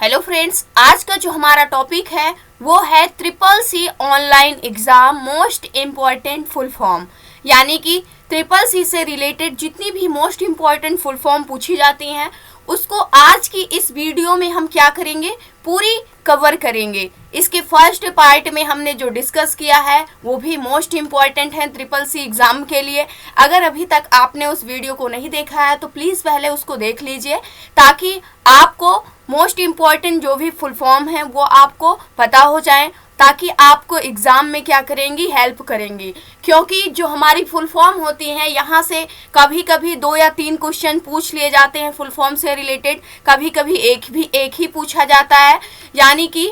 Hello friends, आज का जो हमारा टॉपिक है वो है triple C online exam most important full form. यानी कि ट्रिपल सी से रिलेटेड जितनी भी मोस्ट इम्पॉर्टेंट फुल फॉर्म पूछी जाती हैं उसको आज की इस वीडियो में हम क्या करेंगे, पूरी कवर करेंगे। इसके फर्स्ट पार्ट में हमने जो डिस्कस किया है वो भी मोस्ट इम्पॉर्टेंट है ट्रिपल सी एग्ज़ाम के लिए। अगर अभी तक आपने उस वीडियो को नहीं देखा है तो प्लीज़ पहले उसको देख लीजिए ताकि आपको मोस्ट इम्पॉर्टेंट जो भी फुल फॉर्म है वो आपको पता हो जाए, ताकि आपको एग्ज़ाम में क्या करेंगी, हेल्प करेंगी। क्योंकि जो हमारी फुल फॉर्म होती हैं यहाँ से कभी कभी 2 या 3 क्वेश्चन पूछ लिए जाते हैं फुल फॉर्म से रिलेटेड, कभी कभी एक ही पूछा जाता है। यानी कि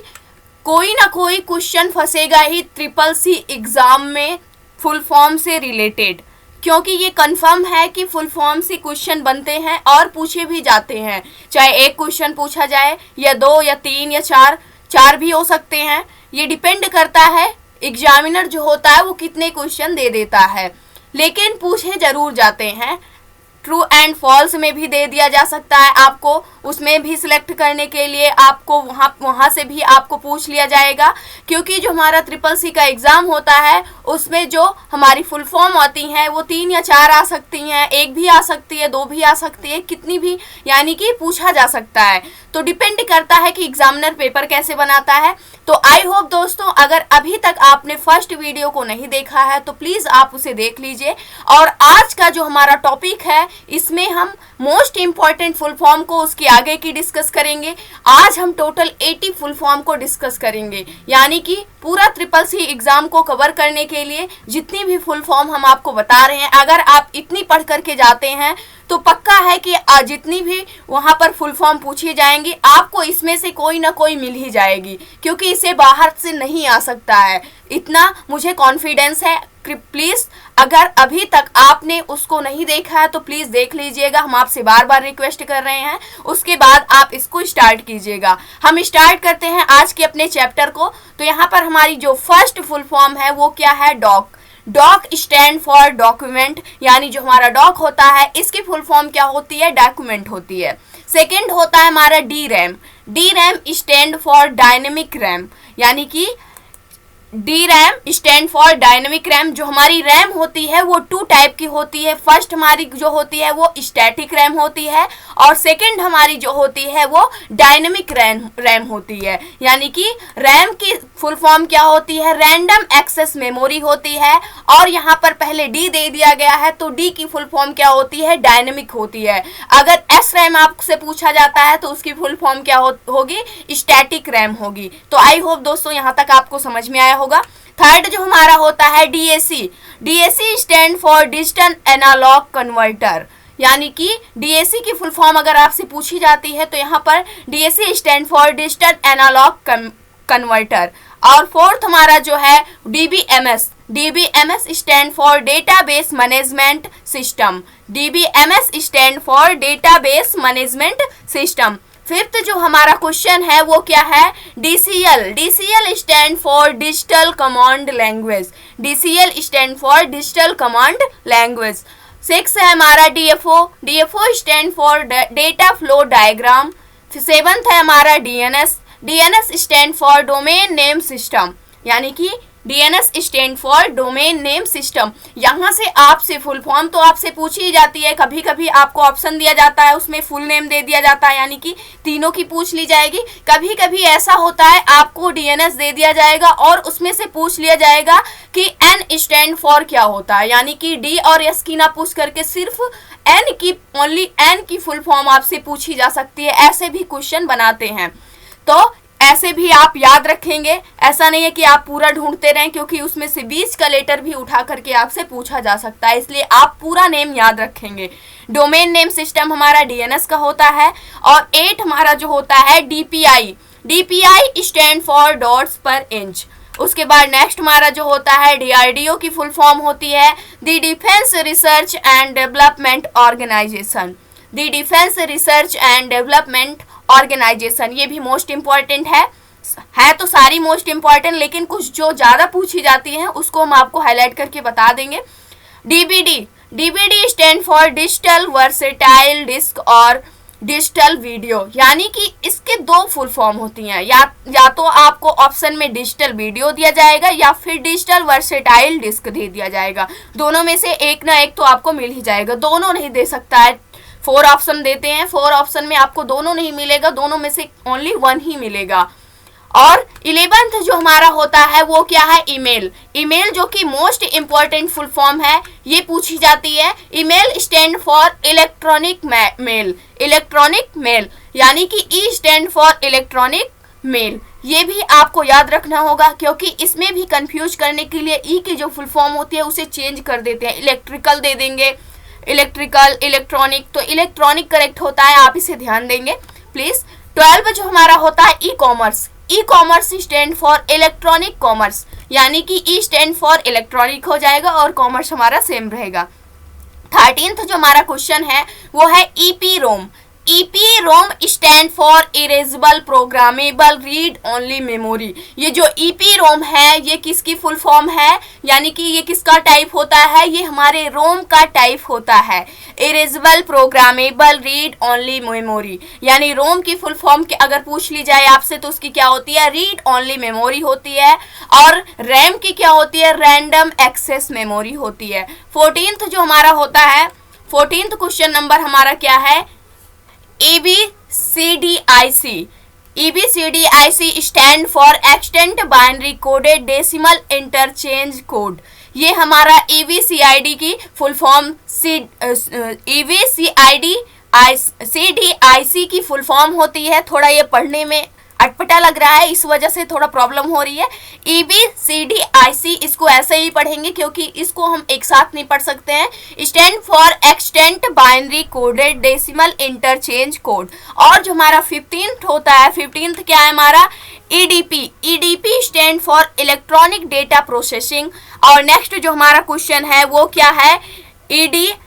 कोई ना कोई क्वेश्चन फंसेगा ही ट्रिपल सी एग्ज़ाम में फुल फॉर्म से रिलेटेड, क्योंकि ये कंफर्म है कि फुल फॉर्म से क्वेश्चन बनते हैं और पूछे भी जाते हैं। चाहे एक क्वेश्चन पूछा जाए या 2 या 3 या 4 भी हो सकते हैं। ये डिपेंड करता है एग्जामिनर जो होता है वो कितने क्वेश्चन दे देता है, लेकिन पूछे जरूर जाते हैं। ट्रू एंड फॉल्स में भी दे दिया जा सकता है आपको, उसमें भी सिलेक्ट करने के लिए आपको वहाँ से भी आपको पूछ लिया जाएगा। क्योंकि जो हमारा ट्रिपल सी का एग्ज़ाम होता है उसमें जो हमारी फुल फॉर्म आती हैं वो 3 या 4 आ सकती हैं, 1 भी आ सकती है, 2 भी आ सकती है, कितनी भी यानी कि पूछा जा सकता है। तो डिपेंड करता है कि एग्जामिनर पेपर कैसे बनाता है। तो आई होप दोस्तों, अगर अभी तक आपने फर्स्ट वीडियो को नहीं देखा है तो प्लीज़ आप उसे देख लीजिए। और आज का जो हमारा टॉपिक है इसमें हम मोस्ट इम्पॉर्टेंट फुल फॉर्म को उसके आगे की डिस्कस करेंगे। आज हम टोटल 80 फुल फॉर्म को डिस्कस करेंगे। यानी कि पूरा ट्रिपल सी एग्ज़ाम को कवर करने के लिए जितनी भी फुल फॉर्म हम आपको बता रहे हैं, अगर आप इतनी पढ़ करके जाते हैं तो पक्का है कि जितनी भी वहाँ पर फुल फॉर्म पूछी जाएंगी आपको इसमें से कोई ना कोई मिल ही जाएगी, क्योंकि इसे बाहर से नहीं आ सकता है, इतना मुझे कॉन्फिडेंस है। प्लीज़ अगर अभी तक आपने उसको नहीं देखा है तो प्लीज़ देख लीजिएगा, हम आपसे बार बार रिक्वेस्ट कर रहे हैं। उसके बाद आप इसको स्टार्ट कीजिएगा। हम स्टार्ट करते हैं आज के अपने चैप्टर को। तो यहाँ पर हमारी जो फर्स्ट फुल फॉर्म है वो क्या है, doc. Doc stand for document, यानी जो हमारा डॉक होता है इसकी फुल फॉर्म क्या होती है, डॉक्यूमेंट होती है। सेकेंड होता है हमारा D RAM. D RAM stand for dynamic RAM, यानी कि D RAM stand for dynamic RAM. जो हमारी रैम होती है वो 2 टाइप की होती है। फर्स्ट हमारी जो होती है वो स्टैटिक रैम होती है और सेकंड हमारी जो होती है वो डायनेमिक रैम होती है। यानी कि रैम की फुल फॉर्म क्या होती है, रैंडम एक्सेस मेमोरी होती है। और यहाँ पर पहले डी दे दिया गया है तो डी की फुल फॉर्म क्या होती है, डायनेमिक होती है। अगर एस रैम आपसे पूछा जाता है तो उसकी फुल फॉर्म क्या होगी, स्टैटिक रैम होगी। तो आई होप दोस्तों यहाँ तक आपको समझ में आया होगा। थर्ड जो हमारा होता है DAC. DAC stand for digital analogue converter, यानी कि डीएसी की फुल फॉर्म अगर आपसे पूछी जाती है तो यहाँ पर DAC stand for digital analogue converter. और फोर्थ हमारा जो है DBMS. DBMS stand for database management system. DBMS stand for database management system. Fifth जो हमारा क्वेश्चन है वो क्या है, DCL. DCL stand for digital command language. DCL stand for digital command language. 6 है हमारा DFO. DFO stand for data flow diagram. 7th है हमारा DNS. DNS stand for domain name system, यानी कि DNS stand for domain name system. यहाँ से आपसे full form तो आपसे पूछी ही जाती है, कभी कभी आपको ऑप्शन दिया जाता है उसमें फुल नेम दे दिया जाता है, यानी कि तीनों की पूछ ली जाएगी। कभी कभी ऐसा होता है आपको डीएनएस दे दिया जाएगा और उसमें से पूछ लिया जाएगा कि एन स्टैंड फॉर क्या होता है, यानी कि डी और एस की ना पूछ करके सिर्फ एन की, ओनली एन की फुल फॉर्म आपसे पूछी जा सकती है। ऐसे भी क्वेश्चन बनाते हैं, तो ऐसे भी आप याद रखेंगे। ऐसा नहीं है कि आप पूरा ढूंढते रहें, क्योंकि उसमें से 20 का लेटर भी उठा करके आपसे पूछा जा सकता है, इसलिए आप पूरा नेम याद रखेंगे। डोमेन नेम सिस्टम हमारा डीएनएस का होता है। और 8 हमारा जो होता है DPI. DPI stand for dots पर इंच। उसके बाद नेक्स्ट हमारा जो होता है डीआरडीओ की फुल फॉर्म होती है the defence research and development organisation. The defence research and development organisation, ये भी मोस्ट इम्पॉर्टेंट है तो सारी मोस्ट इम्पॉर्टेंट, लेकिन कुछ जो ज़्यादा पूछी जाती हैं उसको हम आपको हाईलाइट करके बता देंगे। DBD. DBD stand for digital versatile disc और डिजिटल वीडियो, यानी कि इसके दो फुल फॉर्म होती हैं, या तो आपको ऑप्शन में डिजिटल वीडियो दिया जाएगा या फिर डिजिटल वर्सेटाइल डिस्क दे दिया जाएगा। दोनों में से एक ना एक तो आपको मिल ही जाएगा, दोनों नहीं दे सकता है। 4 ऑप्शन देते हैं, 4 ऑप्शन में आपको दोनों नहीं मिलेगा, दोनों में से ओनली 1 ही मिलेगा। और 11th जो हमारा होता है वो क्या है, ईमेल। ईमेल जो कि मोस्ट इंपॉर्टेंट फुल फॉर्म है, ये पूछी जाती है। Email stand for electronic mail, electronic mail, यानी कि E stand for electronic mail. ये भी आपको याद रखना होगा, क्योंकि इसमें भी कंफ्यूज करने के लिए ई की जो फुल फॉर्म होती है उसे चेंज कर देते हैं, इलेक्ट्रिकल दे देंगे, इलेक्ट्रिकल, इलेक्ट्रॉनिक, तो इलेक्ट्रॉनिक करेक्ट होता है, आप इसे ध्यान देंगे प्लीज। 12 जो हमारा होता है e commerce. E commerce stand for electronic commerce, यानी कि ई स्टैंड फॉर इलेक्ट्रॉनिक हो जाएगा और कॉमर्स हमारा सेम रहेगा। 13th जो हमारा क्वेश्चन है वो है EPROM. EPROM stand for erasable programmable read only memory. ये जो ईपी रोम है ये किसकी फुल फॉर्म है, यानी कि ये किसका टाइप होता है, ये हमारे रोम का टाइप होता है, erasable programmable read only memory. यानी रोम की फुल फॉर्म अगर पूछ ली जाए आपसे तो उसकी क्या होती है, रीड ओनली मेमोरी होती है। और रैम की क्या होती है, रैंडम एक्सेस मेमोरी होती है। 14th जो हमारा होता है, 14th क्वेश्चन नंबर हमारा क्या है, EBCDIC। EBCDIC stand for extent binary coded decimal interchange code. ये हमारा EBCID की फुल फॉर्म, EBCDIC की फुल फॉर्म होती है। थोड़ा ये पढ़ने में अटपटा लग रहा है, इस वजह से थोड़ा प्रॉब्लम हो रही है। EBCDIC इसको ऐसे ही पढ़ेंगे क्योंकि इसको हम एक साथ नहीं पढ़ सकते हैं। Stand for extent binary coded decimal interchange code. और जो हमारा 15th होता है, 15th क्या है हमारा, EDP। EDP stand for electronic data processing. और नेक्स्ट जो हमारा क्वेश्चन है वो क्या है, EDSAC,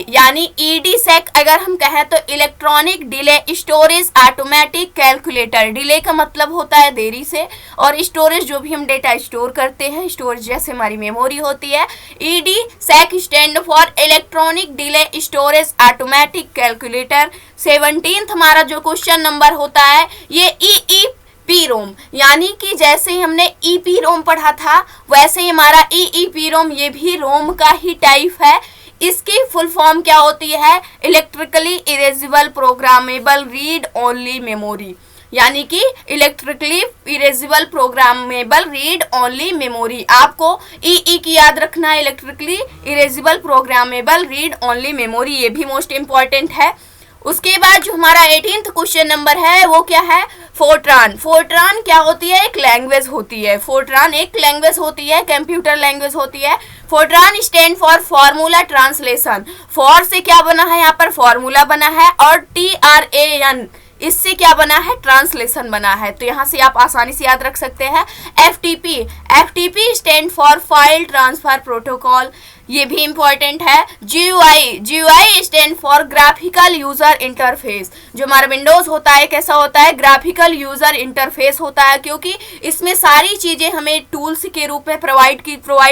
यानी EDSAC अगर हम कहें तो electronic delay storage automatic calculator. Delay का मतलब होता है देरी से, और स्टोरेज जो भी हम डेटा स्टोर करते हैं, स्टोरेज जैसे हमारी मेमोरी होती है। EDSAC stand for electronic delay storage automatic calculator. 17th हमारा जो क्वेश्चन नंबर होता है ये EEP रोम, यानी कि जैसे हमने EP रोम पढ़ा था वैसे ही हमारा EEP रोम ये भी रोम का ही टाइप है। इसकी फुल फॉर्म क्या होती है, electrically erasable programmable read only memory, यानी कि electrically erasable programmable read only memory. आपको ई की याद रखना है, electrically erasable programmable read only memory, ये भी मोस्ट इंपॉर्टेंट है। उसके बाद जो हमारा 18th क्वेश्चन नंबर है वो क्या है, फोर्ट्रान। फोर्ट्रान क्या होती है, एक लैंग्वेज होती है। फोर्ट्रान एक लैंग्वेज होती है, कंप्यूटर लैंग्वेज होती है। Fortran stand for formula translation. For से क्या बना है, यहाँ पर फॉर्मूला बना है, और TRAN इससे क्या बना है, ट्रांसलेशन बना है। तो यहाँ से आप आसानी से याद रख सकते हैं। FTP stand for file transfer protocol, ये भी इंपॉर्टेंट है। GUI stand for graphical user interface. जो हमारा विंडोज होता है कैसा होता है, ग्राफिकल यूजर इंटरफेस होता है, क्योंकि इसमें सारी चीजें हमें टूल्स के रूप में प्रोवाइड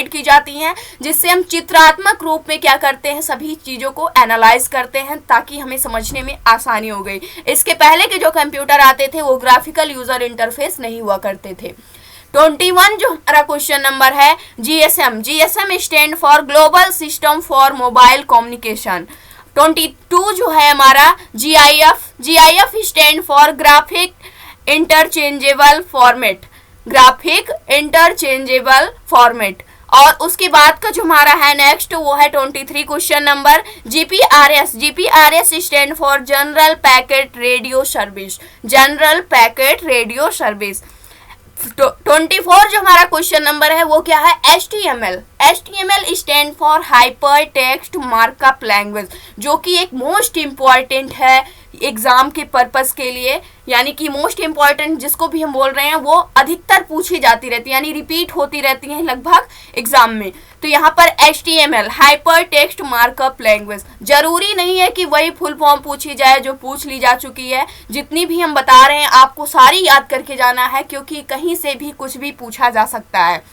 की जाती हैं, जिससे हम चित्रात्मक रूप में क्या करते हैं, सभी चीजों को एनालाइज करते हैं ताकि हमें समझने में आसानी हो गई। इसके पहले के जो कंप्यूटर आते थे वो ग्राफिकल यूजर इंटरफेस नहीं हुआ करते थे। 21 जो हमारा क्वेश्चन नंबर है, GSM stand for global system for mobile communication. 22 जो है हमारा GIF stand for graphic interchangeable format, graphic interchangeable format. और उसके बाद का जो हमारा है नेक्स्ट वो है 23 question number, GPRS stand for general packet radio service, general packet radio service. 24 जो हमारा क्वेश्चन नंबर है वो क्या है, HTML stand for hyper text markup language, जो कि एक मोस्ट इम्पॉर्टेंट है एग्जाम के पर्पस के लिए, यानी कि मोस्ट इम्पॉर्टेंट जिसको भी हम बोल रहे हैं वो अधिकतर पूछी जाती रहती है, यानी रिपीट होती रहती है लगभग एग्जाम में। तो यहाँ पर HTML hyper text markup language, जरूरी नहीं है कि वही फुल फॉर्म पूछी जाए जो पूछ ली जा चुकी है। जितनी भी हम बता रहे हैं आपको सारी याद करके जाना है, क्योंकि कहीं से भी कुछ भी पूछा जा सकता है।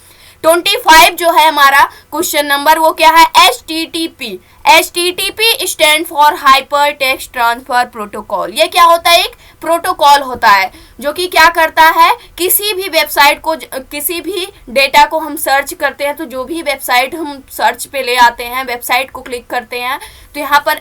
25 जो है हमारा क्वेश्चन नंबर, वो क्या है, HTTP। HTTP stand for hyper text transfer protocol. ये क्या होता है, एक प्रोटोकॉल होता है जो कि क्या करता है, किसी भी वेबसाइट को, किसी भी डेटा को हम सर्च करते हैं, तो जो भी वेबसाइट हम सर्च पे ले आते हैं, वेबसाइट को क्लिक करते हैं, तो यहाँ पर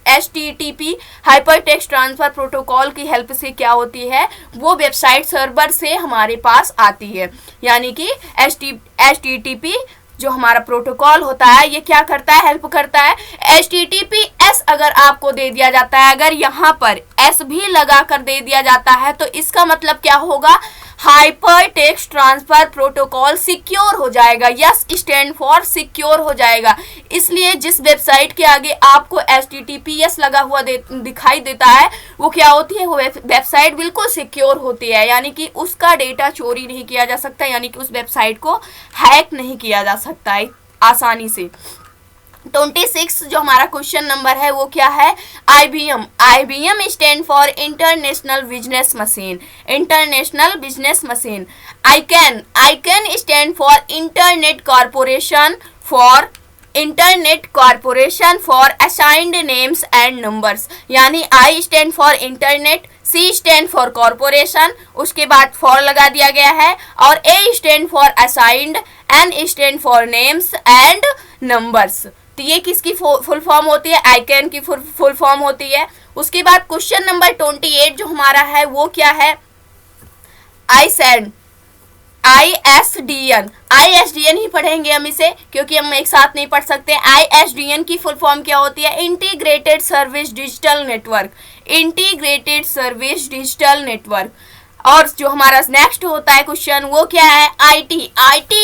HTTP hyper text transfer protocol की हेल्प से क्या होती है, वो वेबसाइट सर्वर से हमारे पास आती है। यानी कि HTTP जो हमारा प्रोटोकॉल होता है, ये क्या करता है, हेल्प करता है। HTTPS अगर आपको दे दिया जाता है, अगर यहाँ पर S भी लगा कर दे दिया जाता है, तो इसका मतलब क्या होगा, hyper text transfer protocol secure हो जाएगा। यस स्टैंड फॉर सिक्योर हो जाएगा। इसलिए जिस वेबसाइट के आगे आपको HTTPS लगा हुआ दिखाई देता है, वो क्या होती है, वो वेबसाइट बिल्कुल सिक्योर होती है, यानी कि उसका डेटा चोरी नहीं किया जा सकता, यानी कि उस वेबसाइट को हैक नहीं किया जा सकता है आसानी से। 26 जो हमारा क्वेश्चन नंबर है, वो क्या है, IBM stand for international business machine. International business machine. ICANN stand for internet corporation for assigned names and numbers. यानी I stand for internet, C stand for corporation, उसके बाद फॉर लगा दिया गया है, और A stand for assigned, N stand for names and numbers. तो ये किसकी फुल फॉर्म होती है, ICANN की फुल फॉर्म होती है। उसके बाद क्वेश्चन नंबर 28 जो हमारा है, वो क्या है, ISDN ही पढ़ेंगे हम इसे, क्योंकि हम एक साथ नहीं पढ़ सकते। ISDN की फुल फॉर्म क्या होती है, integrated service digital network. Integrated service digital network. और जो हमारा नेक्स्ट होता है क्वेश्चन, वो क्या है, IT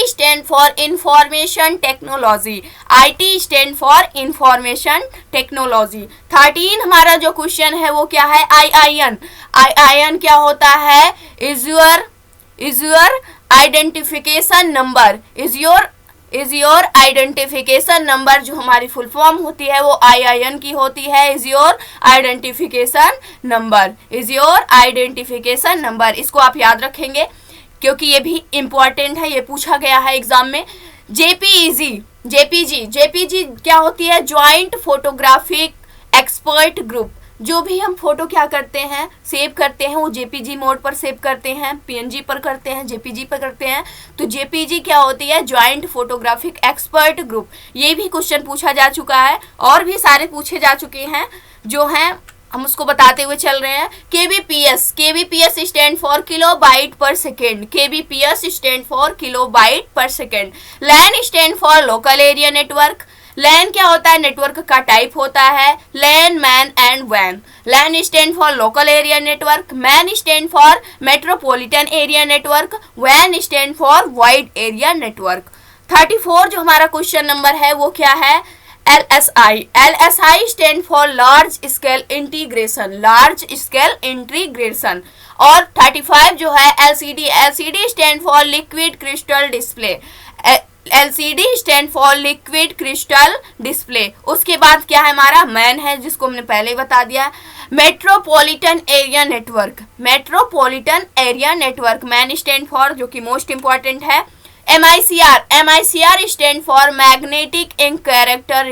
stand for information technology. IT stand for information technology. 13 हमारा जो क्वेश्चन है, वो क्या है, IIN क्या होता है, is your identification number. Is your identification number जो हमारी फुल फॉर्म होती है, वो IIN की होती है, is your identification number. Is your identification number, इसको आप याद रखेंगे क्योंकि ये भी इम्पॉर्टेंट है, ये पूछा गया है एग्जाम में। JPG क्या होती है, ज्वाइंट फोटोग्राफिक एक्सपर्ट ग्रुप। जो भी हम फोटो क्या करते हैं, सेव करते हैं, वो JPG मोड पर सेव करते हैं, PNG पर करते हैं, JPG पर करते हैं। तो JPG क्या होती है, ज्वाइंट फोटोग्राफिक एक्सपर्ट ग्रुप। ये भी क्वेश्चन पूछा जा चुका है, और भी सारे पूछे जा चुके हैं, जो हैं हम उसको बताते हुए चल रहे हैं। KBPS stand for kilobyte per second. KBPS stand for kilobyte per second. LAN stand for local area network. LAN क्या होता है, नेटवर्क का टाइप होता है, LAN, MAN and WAN। LAN stand for local area network, MAN stand for metropolitan area network, WAN stand for wide area network. 34 जो हमारा question number है, वो क्या है, LSI stand for large scale integration. और 35 जो है LCD stand for liquid crystal display. LCD stand for liquid crystal display. उसके बाद क्या है हमारा, मैन है, जिसको हमने पहले ही बता दिया। Metropolitan area network. MAN stand for, जो कि मोस्ट इंपॉर्टेंट है। MICR stand for magnetic ink character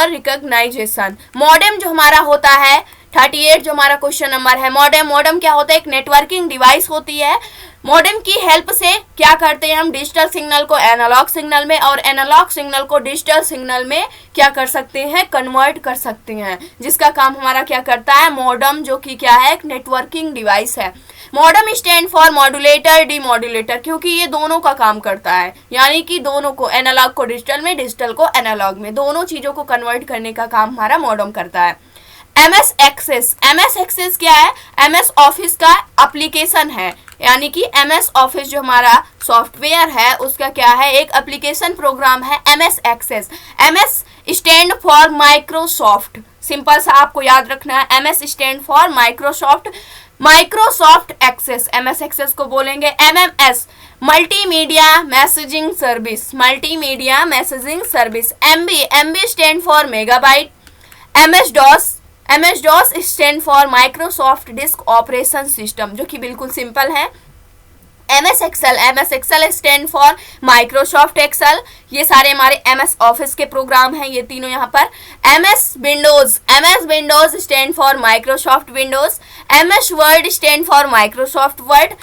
recognition. Modem जो हमारा होता है, 38 जो हमारा क्वेश्चन नंबर है, मॉडेम क्या होता है, एक नेटवर्किंग डिवाइस होती है। मॉडेम की हेल्प से क्या करते हैं हम, डिजिटल सिग्नल को एनालॉग सिग्नल में और एनालॉग सिग्नल को डिजिटल सिग्नल में क्या कर सकते हैं, कन्वर्ट कर सकते हैं, जिसका काम हमारा क्या करता है, मॉडेम, जो कि क्या है, एक नेटवर्किंग डिवाइस है। Modem stand for modulator demodulator, क्योंकि ये दोनों का काम करता है, यानी कि दोनों को, एनालॉग को डिजिटल में, डिजिटल को एनालॉग में, दोनों चीज़ों को कन्वर्ट करने का काम हमारा मॉडेम करता है। MS एक्सेस क्या है, MS ऑफिस का एप्लीकेशन है, यानी कि MS ऑफिस जो हमारा सॉफ्टवेयर है, उसका क्या है, एक एप्लीकेशन प्रोग्राम है MS Access. MS stand for Microsoft. Simple सा आपको याद रखना है, MS stand for Microsoft Access. MS Access को बोलेंगे MMS, multimedia messaging service. MB stand for megabyte. MS DOS stand for Microsoft disk operation system, जो कि बिल्कुल सिंपल है। MS Excel stand for Microsoft Excel, ये सारे हमारे MS ऑफिस के प्रोग्राम हैं, ये तीनों यहाँ पर। MS Windows stand for Microsoft Windows. MS word stand for Microsoft word.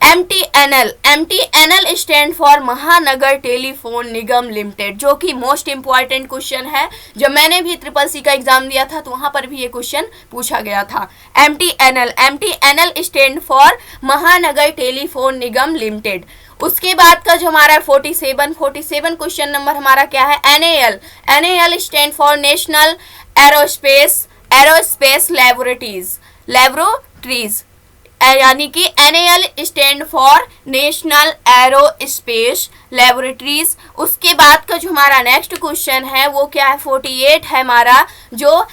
MTNL stand for महानगर टेलीफोन निगम लिमिटेड, जो कि मोस्ट इंपॉर्टेंट क्वेश्चन है। जब मैंने भी CCC का एग्जाम दिया था तो वहां पर भी ये क्वेश्चन पूछा गया था। MTNL स्टैंड फॉर महानगर टेलीफोन निगम लिमिटेड। उसके बाद का जो हमारा 47 क्वेश्चन नंबर हमारा क्या है, NAL stand for national aerospace laboratories, यानी कि NAL stand for national aerospace laboratories. उसके बाद का जो हमारा नेक्स्ट क्वेश्चन है वो क्या है, 48 है हमारा, जो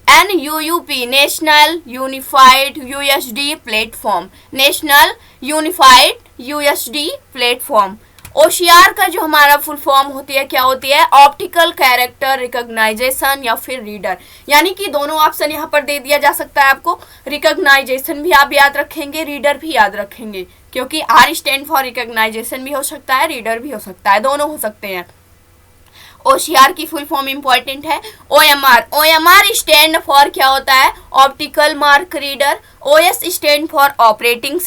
NUUP national unified USD platform, national unified USD platform. OCR का जो हमारा फुल फॉर्म होती है क्या होती है, ऑप्टिकल कैरेक्टर रिकॉग्नाइजेशन या फिर रीडर, यानी कि दोनों ऑप्शन यहाँ पर दे दिया जा सकता है आपको। रिकॉग्नाइजेशन भी आप याद रखेंगे, रीडर भी याद रखेंगे, क्योंकि R स्टैंड फॉर रिकॉग्नाइजेशन भी हो सकता है, रीडर भी हो सकता है, दोनों हो सकते हैं। OCR की फुल फॉर्म इंपॉर्टेंट है। OMR स्टैंड फॉर क्या होता है, optical mark reader. OS stand for operating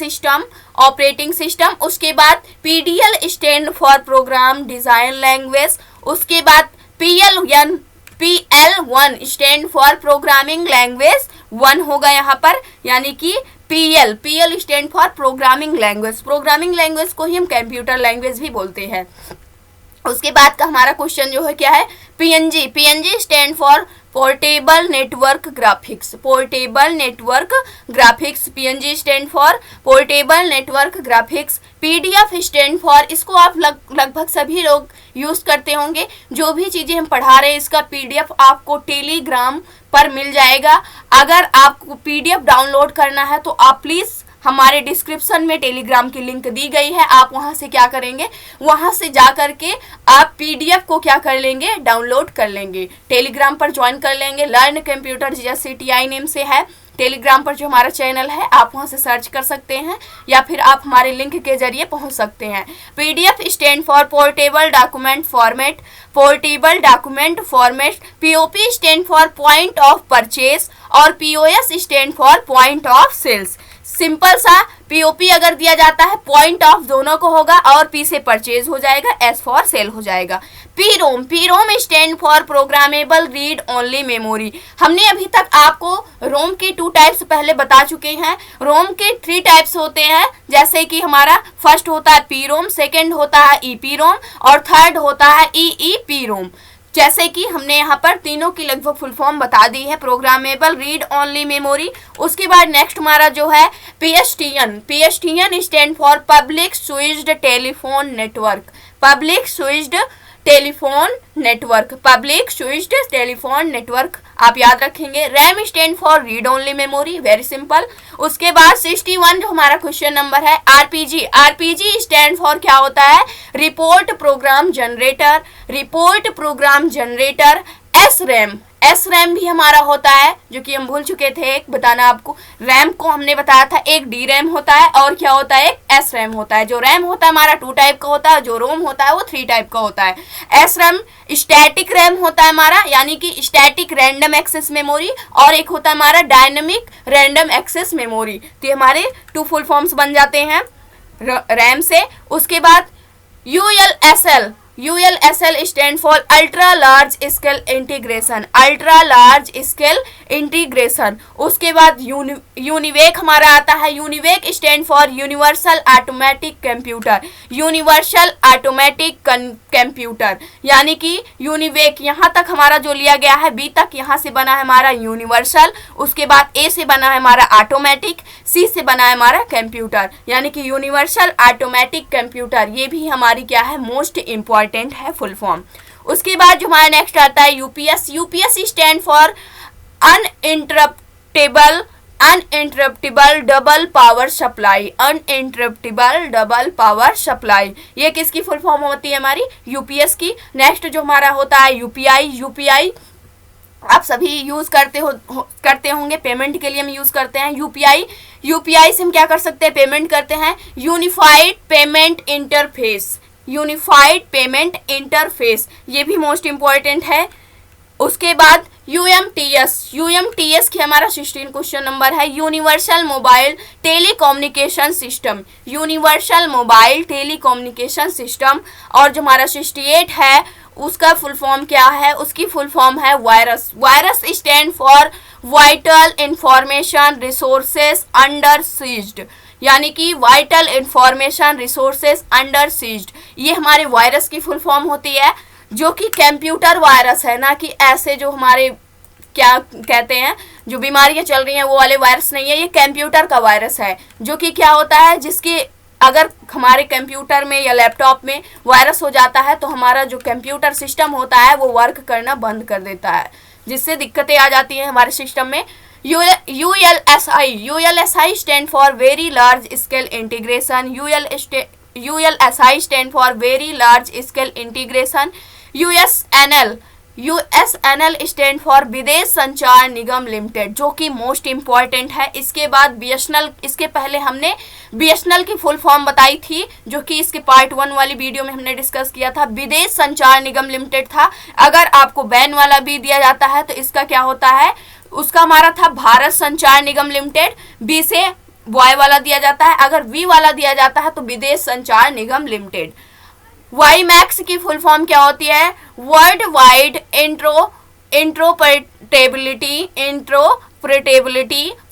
system. उसके बाद PDL stand for program design language. उसके बाद PL1 stand for programming language 1 होगा यहाँ पर, यानी कि PL stand for programming language को ही हम कंप्यूटर लैंग्वेज भी बोलते हैं। उसके बाद का हमारा क्वेश्चन जो है क्या है, PNG stand for portable network graphics. PNG stand for portable network graphics. PDF stand for, इसको आप लगभग सभी लोग यूज करते होंगे, जो भी चीजें हम पढ़ा रहे हैं इसका PDF आपको टेलीग्राम पर मिल जाएगा। अगर आपको PDF डाउनलोड करना है तो आप प्लीज हमारे डिस्क्रिप्शन में टेलीग्राम की लिंक दी गई है, आप वहां से क्या करेंगे, वहां से जा करके आप PDF को क्या कर लेंगे, डाउनलोड कर लेंगे, टेलीग्राम पर ज्वाइन कर लेंगे। लर्न कंप्यूटर JSCTI नेम से है टेलीग्राम पर जो हमारा चैनल है, आप वहां से सर्च कर सकते हैं या फिर आप हमारे लिंक के जरिए पहुंच सकते हैं। PDF stand for portable document format. POP stand for point of purchase और POS stand for point of sales. Simple सा POP अगर दिया जाता है, पॉइंट ऑफ दोनों को होगा और P से परचेज हो जाएगा, S फॉर सेल हो जाएगा। PROM stand for programmable read only memory. हमने अभी तक आपको रोम के 2 टाइप्स पहले बता चुके हैं। रोम के 3 टाइप्स होते हैं, जैसे कि हमारा फर्स्ट होता है PROM, सेकेंड होता है EPROM और थर्ड होता है EEPROM। जैसे कि हमने यहाँ पर तीनों की लगभग फुल फॉर्म बता दी है, प्रोग्रामेबल रीड ओनली मेमोरी। उसके बाद नेक्स्ट हमारा जो है PSTN stand for public switched telephone network, आप याद रखेंगे। RAM stand for read only memory, very simple. उसके बाद 61 जो हमारा क्वेश्चन नंबर है, RPG स्टैंड फॉर क्या होता है, रिपोर्ट प्रोग्राम जनरेटर। SRAM भी हमारा होता है, जो कि हम भूल चुके थे एक बताना आपको। रैम को हमने बताया था एक DRAM होता है और क्या होता है, एक SRAM होता है। जो रैम होता है हमारा 2 टाइप का होता है, जो रोम होता है वो 3 टाइप का होता है। SRAM स्टैटिक रैम होता है हमारा, यानी कि स्टैटिक रैंडम एक्सेस मेमोरी, और एक होता है हमारा डायनेमिक रैंडम एक्सेस मेमोरी। तो हमारे 2 फुल फॉर्म्स बन जाते हैं रैम से। उसके बाद ULSL stand for ultra large scale integration. उसके बाद यूनिवेक हमारा आता है, UNIVAC stand for universal automatic computer, यानी कि यूनिवेक यहाँ तक हमारा जो लिया गया है, B तक यहाँ से बना है हमारा यूनिवर्सल, उसके बाद A से बना है हमारा ऑटोमेटिक, C से बना है हमारा कंप्यूटर, यानी कि यूनिवर्सल ऑटोमेटिक कंप्यूटर। ये भी हमारी क्या है, मोस्ट इंपॉर्टेंट है फुल फॉर्म। उसके बाद जो हमारा नेक्स्ट आता है UPS stand for uninterruptible double power supply. ये किसकी फुल फॉर्म होती है, हमारी UPS की। नेक्स्ट जो हमारा होता है UPI आप सभी यूज़ करते होंगे, पेमेंट के लिए हम यूज़ करते हैं यूपीआई से हम क्या कर सकते हैं, पेमेंट करते हैं। यूनिफाइड पेमेंट इंटरफेस ये भी मोस्ट इम्पॉर्टेंट है। उसके बाद यूएमटीएस की हमारा 16 क्वेश्चन नंबर है, यूनिवर्सल मोबाइल टेलीकम्युनिकेशन सिस्टम। और जो हमारा 68 है उसका फुल फॉर्म क्या है, उसकी फुल फॉर्म है virus stand for vital information resources under seized, यानी कि vital information resources under seized, ये हमारे वायरस की फुल फॉर्म होती है, जो कि कंप्यूटर वायरस है, ना कि ऐसे जो हमारे क्या कहते हैं जो बीमारियां चल रही हैं वो वाले वायरस नहीं है, ये कंप्यूटर का वायरस है, जो कि क्या होता है, जिसकी अगर हमारे कंप्यूटर में या लैपटॉप में वायरस हो जाता है तो हमारा जो कंप्यूटर सिस्टम होता है वो वर्क करना बंद कर देता है, जिससे दिक्कतें आ जाती हैं हमारे सिस्टम में। ULSI stand for very large scale integration, ULSI stand for very large scale integration. USNL stand for Videsh Sanchar Nigam limited, जो कि मोस्ट इम्पॉर्टेंट है। इसके बाद बीएसएनएल, इसके पहले हमने बीएसएनएल की फुल फॉर्म बताई थी, जो कि इसके पार्ट 1 वाली वीडियो में हमने डिस्कस किया था, विदेश संचार निगम लिमिटेड था। अगर आपको बैन वाला भी दिया जाता है तो इसका क्या होता है, उसका हमारा था भारत संचार निगम लिमिटेड, बी से बॉय वाला दिया जाता है, अगर वी वाला दिया जाता है तो विदेश संचार निगम लिमिटेड। वाईमैक्स की फुल फॉर्म क्या होती है, world wide interoperability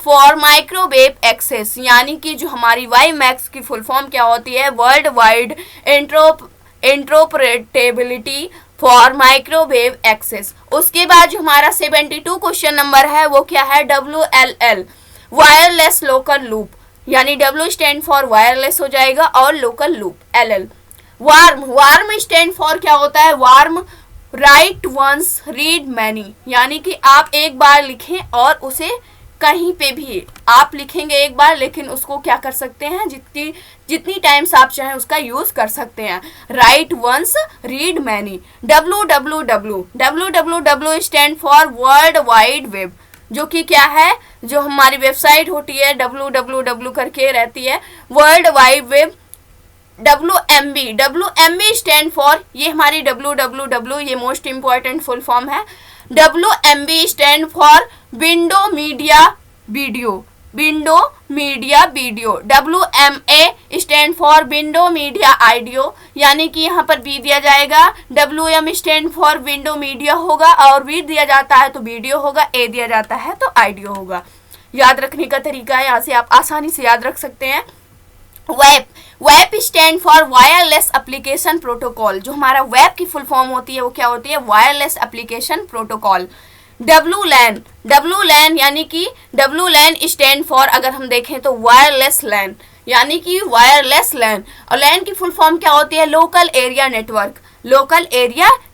for microwave access, यानी कि जो हमारी वाईमैक्स की फुल फॉर्म क्या होती है, world wide interoperability for microwave access. उसके बाद जो हमारा 72 क्वेश्चन नंबर है वो क्या है, WLL वायरलेस लोकल लूप, यानी W स्टैंड फॉर वायरलेस हो जाएगा और local loop LL। WORM stand for क्या होता है, WORM write once read many, यानी कि आप एक बार लिखें और उसे कहीं पे भी आप लिखेंगे एक बार, लेकिन उसको क्या कर सकते हैं, जितनी टाइम्स आप चाहें उसका यूज कर सकते हैं। Write once read many. www stand for world wide web, जो कि क्या है, जो हमारी वेबसाइट होती है www करके रहती है, world wide web. WMB stand for, ये हमारी www ये मोस्ट इम्पॉर्टेंट फुल फॉर्म है। WMB stand for window media video. WMA stand for window media audio, यानी कि यहाँ पर बी दिया जाएगा, WM stand for window media होगा, और वी दिया जाता है तो वीडियो होगा, ए दिया जाता है तो आइडियो होगा। याद रखने का तरीका है, यहाँ से आप आसानी से याद रख सकते हैं। Web stand for wireless application protocol, जो हमारा वेब की फुल फॉर्म होती है वो क्या होती है, वायरलेस एप्लीकेशन प्रोटोकॉल। WLAN यानी कि WLAN स्टैंड फॉर, अगर हम देखें तो वायरलेस लैन, यानी कि वायरलेस लैन। और लैन की फुल फॉर्म क्या होती है, लोकल एरिया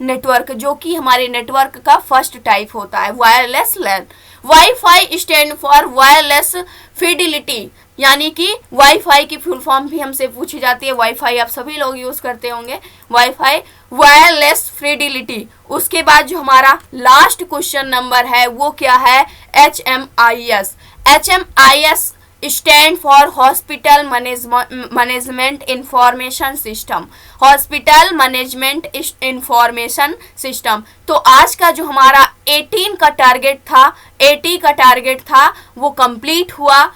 नेटवर्क, जो कि हमारे नेटवर्क का फर्स्ट टाइप होता है, wireless LAN. WiFi stand for wireless fidelity, यानी कि वाईफाई की फुल फॉर्म भी हमसे पूछी जाती है, वाईफाई आप सभी लोग यूज करते होंगे, वाईफाई वायरलेस फिडिलिटी। उसके बाद जो हमारा लास्ट क्वेश्चन नंबर है वो क्या है, HMIS stand for hospital management information system. तो आज का जो हमारा 80 का टारगेट था वो कंप्लीट हुआ।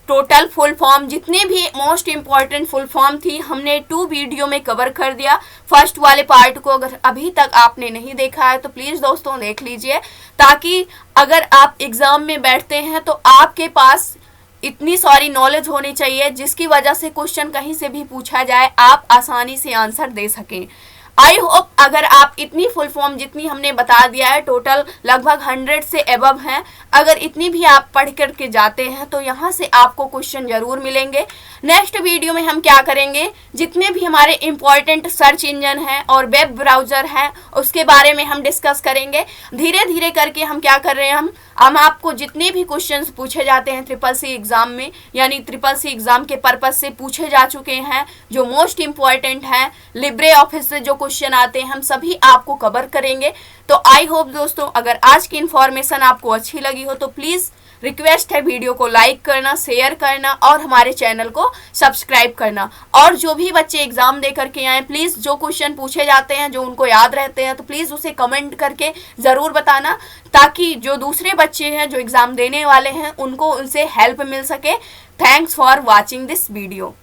टोटल फुल फॉर्म जितने भी मोस्ट इम्पॉर्टेंट फुल फॉर्म थी हमने 2 वीडियो में कवर कर दिया। फर्स्ट वाले पार्ट को अगर अभी तक आपने नहीं देखा है तो प्लीज़ दोस्तों देख लीजिए, ताकि अगर आप एग्ज़ाम में बैठते हैं तो आपके पास इतनी सारी नॉलेज होनी चाहिए जिसकी वजह से क्वेश्चन कहीं से भी पूछा जाए आप आसानी से आंसर दे सकें। आई होप अगर आप इतनी फुल फॉर्म जितनी हमने बता दिया है, टोटल लगभग 100 से एबव हैं, अगर इतनी भी आप पढ़ करके जाते हैं तो यहाँ से आपको क्वेश्चन जरूर मिलेंगे। नेक्स्ट वीडियो में हम क्या करेंगे, जितने भी हमारे इम्पॉर्टेंट सर्च इंजन हैं और वेब ब्राउज़र हैं उसके बारे में हम डिस्कस करेंगे। धीरे धीरे करके हम क्या कर रहे हैं, हम आपको जितने भी क्वेश्चंस पूछे जाते हैं SSC एग्ज़ाम में, यानी SSC एग्ज़ाम के पर्पज़ से पूछे जा चुके हैं, जो मोस्ट इम्पॉर्टेंट हैं, लिब्रे ऑफिस से जो क्वेश्चन आते हैं हम सभी आपको कवर करेंगे। तो आई होप दोस्तों अगर आज की इन्फॉर्मेशन आपको अच्छी लगी हो तो प्लीज़ रिक्वेस्ट है वीडियो को लाइक करना, शेयर करना और हमारे चैनल को सब्सक्राइब करना। और जो भी बच्चे एग्जाम दे करके आए प्लीज़ जो क्वेश्चन पूछे जाते हैं जो उनको याद रहते हैं तो प्लीज़ उसे कमेंट करके ज़रूर बताना, ताकि जो दूसरे बच्चे हैं जो एग्ज़ाम देने वाले हैं उनको उनसे हेल्प मिल सके। Thanks for watching this video.